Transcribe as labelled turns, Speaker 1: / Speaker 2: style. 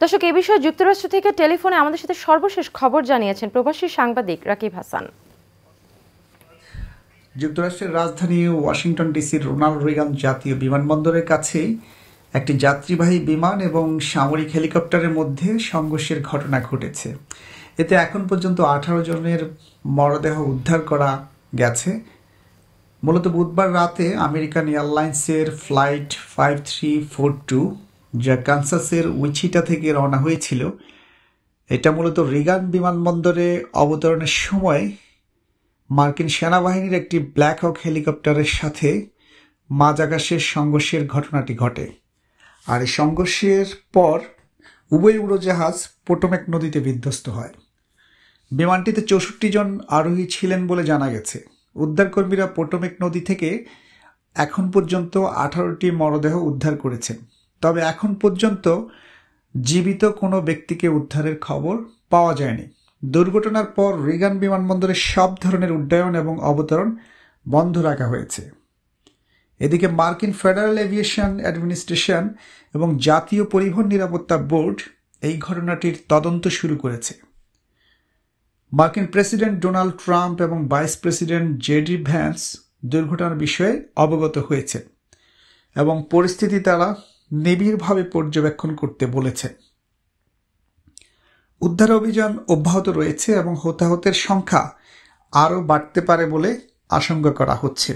Speaker 1: দর্শক, এই বিষয়ে যুক্তরাষ্ট্র থেকে টেলিফোনে আমাদের সাথে সর্বশেষ খবর জানিয়েছেন প্রবাসী সাংবাদিক রাকিব হাসান।
Speaker 2: যুক্তরাষ্ট্রের রাজধানী ওয়াশিংটন ডিসির রোনাল্ড রিগান জাতীয় বিমানবন্দরের কাছেই একটি যাত্রীবাহী বিমান এবং সামরিক হেলিকপ্টারের মধ্যে সংঘর্ষের ঘটনা ঘটেছে। এতে এখন পর্যন্ত 18 জনের মরদেহ উদ্ধার করা গেছে। মূলত বুধবার রাতে আমেরিকান এয়ারলাইন্সের ফ্লাইট 5342 যা কানসাসের উইচিটা থেকে রওনা হয়েছিল, এটা মূলত রিগান বিমানবন্দরে অবতরণের সময় মার্কিন সেনাবাহিনীর একটি ব্ল্যাক হক হেলিকপ্টারের সাথে মাঝ আকাশের সংঘর্ষের ঘটনাটি ঘটে। আর এই সংঘর্ষের পর উভয় উড়োজাহাজ পোটোম্যাক নদীতে বিধ্বস্ত হয়। বিমানটিতে 64 জন আরোহী ছিলেন বলে জানা গেছে। উদ্ধারকর্মীরা পোটোম্যাক নদী থেকে এখন পর্যন্ত 18টি মরদেহ উদ্ধার করেছেন। তবে এখন পর্যন্ত জীবিত কোনো ব্যক্তিকে উদ্ধারের খবর পাওয়া যায়নি। দুর্ঘটনার পর রিগান বিমানবন্দরে সব ধরনের উড্ডয়ন এবং অবতরণ বন্ধ রাখা হয়েছে। এদিকে মার্কিন ফেডারেল এভিয়েশন অ্যাডমিনিস্ট্রেশন এবং জাতীয় পরিবহন নিরাপত্তা বোর্ড এই ঘটনাটির তদন্ত শুরু করেছে। মার্কিন প্রেসিডেন্ট ডোনাল্ড ট্রাম্প এবং ভাইস প্রেসিডেন্ট জেডি ভ্যান্স দুর্ঘটনার বিষয়ে অবগত হয়েছেন এবং পরিস্থিতি তারা নিবিড়ভাবে পর্যবেক্ষণ করতে বলেছেন। উদ্ধার অভিযান অব্যাহত রয়েছে এবং হতাহতের সংখ্যা আরও বাড়তে পারে বলে আশঙ্কা করা হচ্ছে।